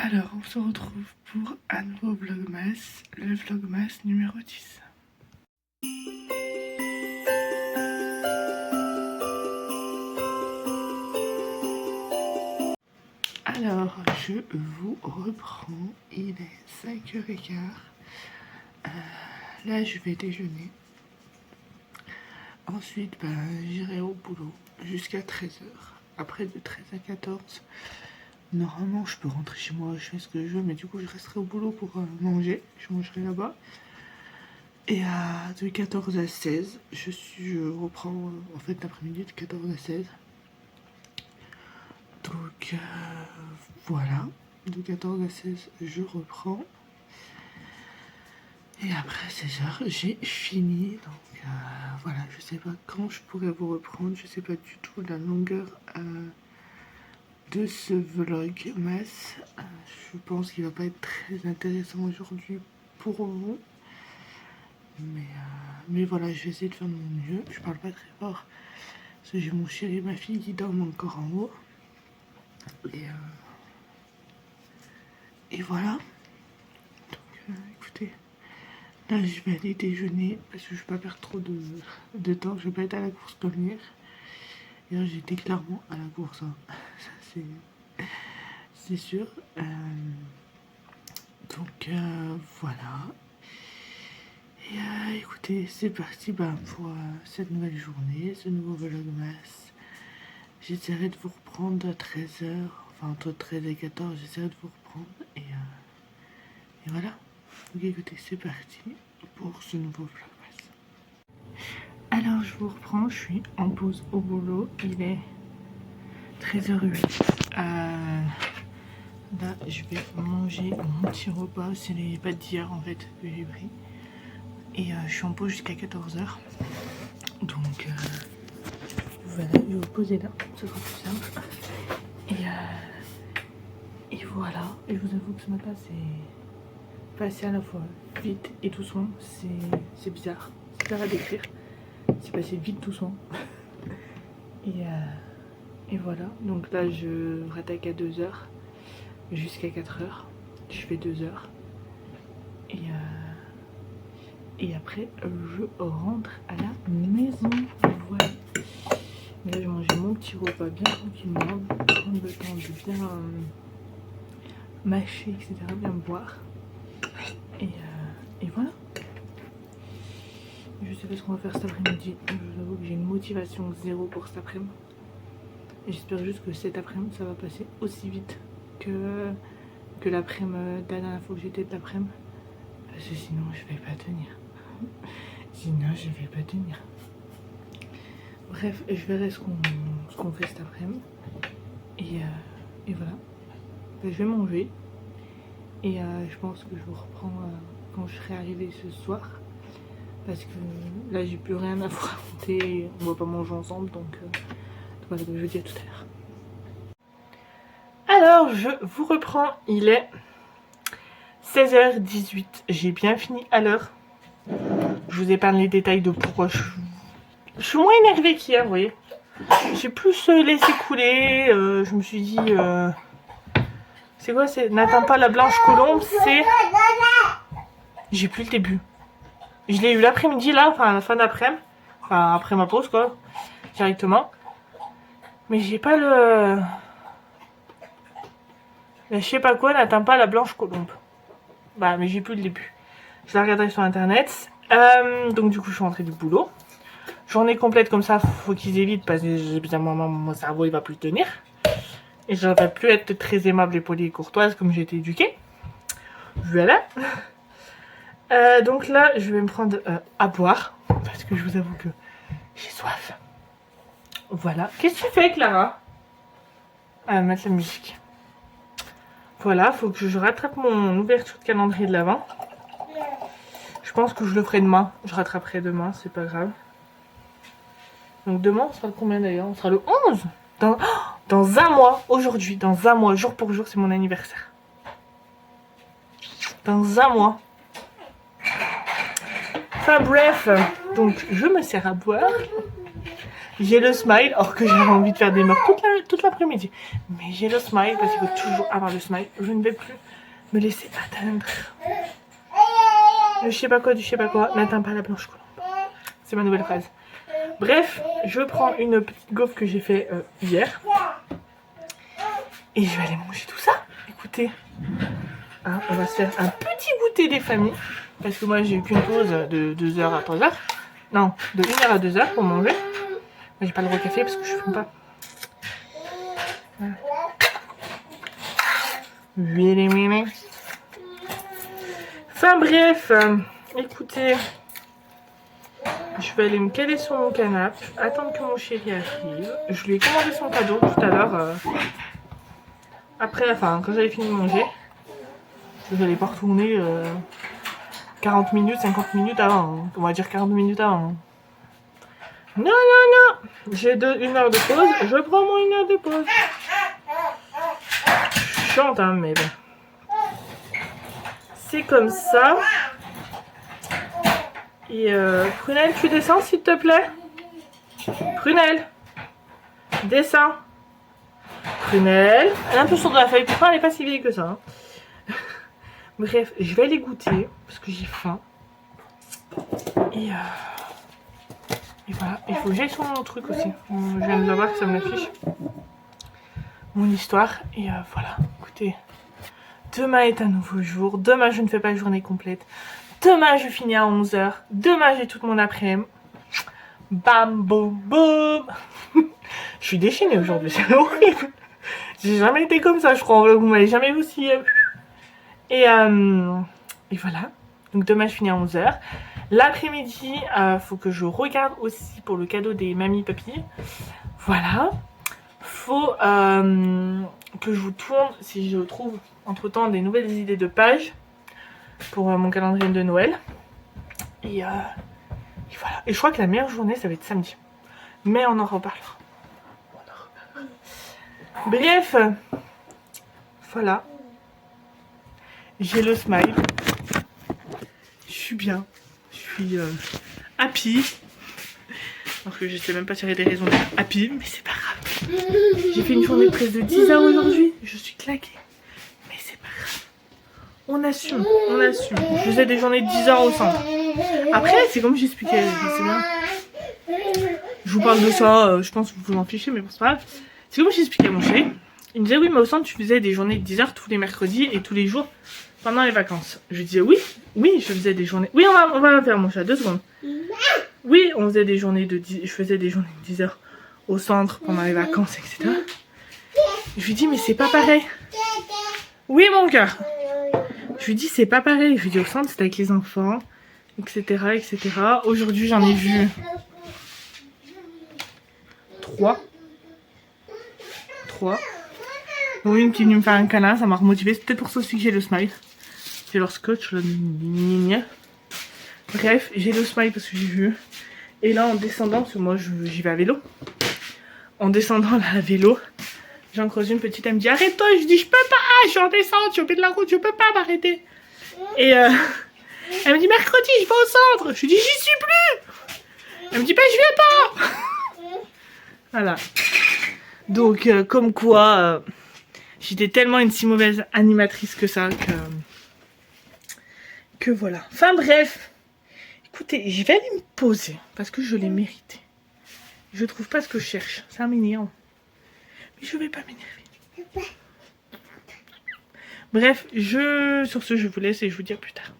Alors, on se retrouve pour un nouveau vlogmas, le vlogmas numéro 10. Alors, je vous reprends, il est 5h15. Là, je vais déjeuner. Ensuite, j'irai au boulot jusqu'à 13h. Après, de 13 à 14, normalement, je peux rentrer chez moi, je fais ce que je veux, mais du coup, je resterai au boulot pour manger. Je mangerai là-bas. Et de 14 à 16, je reprends en fait l'après-midi de 14 à 16. Donc voilà, de 14 à 16, je reprends. Et après 16h, j'ai fini. Donc voilà, je sais pas quand je pourrais vous reprendre. Je sais pas du tout la longueur de ce vlogmas. Je pense qu'il va pas être très intéressant aujourd'hui pour vous. Mais voilà, je vais essayer de faire de mon mieux. Je parle pas très fort parce que j'ai mon chéri et ma fille qui dorment encore en haut. Et voilà. Donc écoutez, là je vais aller déjeuner parce que je vais pas perdre trop de temps. Je vais pas être à la course comme hier. Hier j'étais clairement à la course. Hein. Ça c'est sûr. Donc voilà. Et écoutez, c'est parti pour cette nouvelle journée, ce nouveau vlogmas. J'essaierai de vous reprendre à 13h, enfin entre 13 et 14, j'essaierai de vous reprendre et voilà. Donc écoutez, c'est parti pour ce nouveau vlogmas. Alors je vous reprends, je suis en pause au boulot, il est 13h08. Là je vais manger mon petit repas, c'est les pâtes d'hier en fait que j'ai pris. Et je suis en pause jusqu'à 14h. Donc voilà, je vais vous poser là, ce sera plus simple. Et voilà, et je vous avoue que ce matin c'est passé à la fois vite et doucement, c'est bizarre, c'est bizarre à décrire. C'est passé vite doucement. Et voilà, donc là je rattaque à 2h jusqu'à 4h, je fais 2h. Et après je rentre à la maison. Voilà. Et là je mange mon petit repas bien tranquillement, prendre le temps de bien mâcher, etc., bien boire. Et voilà. Je sais pas ce qu'on va faire cet après-midi. Je vous avoue que j'ai une motivation zéro pour cet après-midi. Et j'espère juste que cet après-midi ça va passer aussi vite que l'après-midi, la dernière fois que j'étais de l'après-midi. Parce que sinon je vais pas tenir. Sinon je vais pas tenir. Bref, je verrai ce qu'on fait cet après-midi. Et voilà. Je vais manger. Et je pense que je vous reprends quand je serai arrivée ce soir. Parce que là j'ai plus rien à vous raconter. On va pas manger ensemble. Donc voilà, je vous dis à tout à l'heure. Alors je vous reprends. Il est 16h18. J'ai bien fini à l'heure. Je vous épargne les détails de pourquoi je suis moins énervée qu'hier, vous voyez. J'ai plus laissé couler. Je me suis dit... c'est quoi? N'atteins pas la blanche colombe, c'est... J'ai plus le début. Je l'ai eu l'après-midi là, enfin à la fin d'après-midi. Enfin après ma pause quoi. Directement. Mais j'ai pas le... je sais pas quoi, n'atteint pas la blanche colombe. Bah mais j'ai plus le début. Je la regarderai sur internet. Donc du coup je suis rentrée du boulot. Journée complète comme ça, faut qu'ils évitent parce que j'ai besoin, mon cerveau il va plus tenir. Et je vais plus être très aimable et polie et courtoise comme j'ai été éduquée. Voilà. Donc là je vais me prendre à boire. Parce que je vous avoue que j'ai soif. Voilà. Qu'est-ce que tu fais Clara? Mettre la musique. Voilà, faut que je rattrape mon ouverture de calendrier de l'avant. Je pense que je le ferai demain. Je rattraperai demain, c'est pas grave. Donc demain, on sera le combien d'ailleurs? On sera le 11 dans un mois, aujourd'hui, dans un mois, jour pour jour, c'est mon anniversaire. Dans un mois. Enfin bref, donc je me sers à boire. J'ai le smile, or que j'avais envie de faire des meurtres toute l'après-midi. Mais j'ai le smile parce qu'il faut toujours avoir le smile. Je ne vais plus me laisser atteindre. Le je sais pas quoi du je sais pas quoi n'atteint pas la blanche colombe. C'est ma nouvelle phrase. Bref, je prends une petite gaufre que j'ai fait hier. Et je vais aller manger tout ça. Écoutez, hein, on va se faire un petit goûter des familles. Parce que moi j'ai eu qu'une pause de 2h à 3h. Non, de 1h à 2h pour manger. J'ai pas le droit au café parce que je fume pas. Voilà. Enfin bref, écoutez, je vais aller me caler sur mon canapé, attendre que mon chéri arrive. Je lui ai commandé son cadeau tout à l'heure. Après, enfin, quand j'avais fini de manger, je n'allais pas retourner 40 minutes, 50 minutes avant. Hein. On va dire 40 minutes avant. Hein. Non, non, non. J'ai 1 heure de pause. Je prends mon 1 heure de pause. Je chante, hein, mais bon. C'est comme ça. Et Prunelle, tu descends s'il te plaît. Prunelle. Descends. Prunelle. Elle est un peu sur de la feuille. Pourtant, elle n'est pas si vieille que ça. Hein. Bref, je vais les goûter parce que j'ai faim. Et voilà. Il faut que j'aille sur mon truc aussi. Je viens de savoir que ça m'affiche. Mon histoire. Et voilà. Écoutez. Demain est un nouveau jour. Demain, je ne fais pas journée complète. Demain, je finis à 11h. Demain, j'ai toute mon après-midi. Bam, boum, boum. Je suis déchaînée aujourd'hui. C'est horrible. J'ai jamais été comme ça, je crois. Vous m'avez jamais vu aussi. Et voilà. Donc, demain, je finis à 11h. L'après-midi, faut que je regarde aussi pour le cadeau des mamies papy. Voilà. Faut que je vous tourne, si je trouve entre temps des nouvelles idées de pages pour mon calendrier de Noël. Et voilà. Et je crois que la meilleure journée, ça va être samedi. Mais on en reparlera. Bref. Voilà. J'ai le smile. Je suis bien. Je suis happy. Alors que je sais même pas tirer des raisons d'être happy, mais c'est pas grave. J'ai fait une journée de presse de 10 heures aujourd'hui. Je suis claquée. Mais c'est pas grave. On assume, on assume. Je faisais des journées de 10 heures au centre. Après, c'est comme j'expliquais, c'est bien. Je vous parle de ça, je pense que vous vous en fichez, mais bon, c'est pas grave. C'est comme j'expliquais à mon chéri. Il me disait, oui, mais au centre, tu faisais des journées de 10 heures tous les mercredis et tous les jours pendant les vacances. Je lui disais, oui, je faisais des journées. Oui, on va faire mon chat, 2 secondes. Oui, on faisait des journées de 10, je faisais des journées de 10 heures au centre pendant les vacances, etc. Je lui dis, mais c'est pas pareil. Oui, mon cœur. Je lui dis, c'est pas pareil. Je lui dis, au centre, c'était avec les enfants, etc., etc. Aujourd'hui, j'en ai vu 3. Donc, une qui est venue me faire un câlin, ça m'a remotivée. C'est peut-être pour ça aussi que j'ai le smile. J'ai leur scotch, là. Bref, j'ai le smile parce que j'ai vu. Et là, en descendant, parce que moi, j'y vais à vélo. En descendant là, à vélo, j'en creuse une petite, elle me dit, arrête-toi. Je dis, je peux pas, je suis en descente, je suis au pied de la route, je peux pas m'arrêter. Et elle me dit, mercredi, je vais au centre. Je lui dis, j'y suis plus. Elle me dit, bah, je viens pas. Voilà. Donc, comme quoi, j'étais tellement une si mauvaise animatrice que ça, que voilà. Enfin, bref. Écoutez, je vais aller me poser parce que je l'ai mérité. Je trouve pas ce que je cherche. Ça m'énerve. Mais je vais pas m'énerver. Bref, sur ce, je vous laisse et je vous dis à plus tard.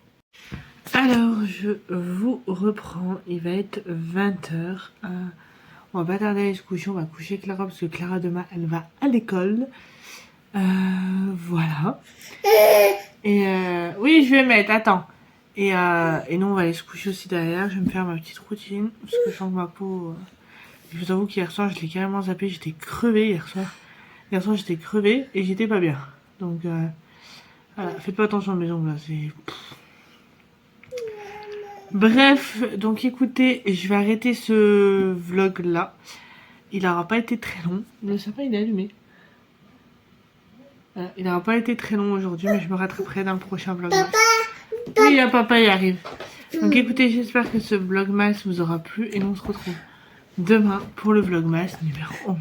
Alors, je vous reprends. Il va être 20h. On va pas tarder à aller se coucher. On va coucher Clara parce que Clara, demain, elle va à l'école. Voilà. Et oui, je vais mettre. Attends. Et nous on va aller se coucher aussi derrière. Je vais me faire ma petite routine parce que je sens que ma peau. Je vous avoue qu'hier soir je l'ai carrément zappé. J'étais crevée hier soir. Hier soir j'étais crevée et j'étais pas bien. Donc voilà, faites pas attention à mes ongles là. C'est. Bref, donc écoutez, je vais arrêter ce vlog là. Il n'aura pas été très long. Le sapin il est allumé. Il n'aura pas été très long aujourd'hui, mais je me rattraperai dans le prochain vlog. Oui, papa y arrive. Donc écoutez, j'espère que ce vlogmas vous aura plu et nous on se retrouve demain pour le vlogmas numéro 11.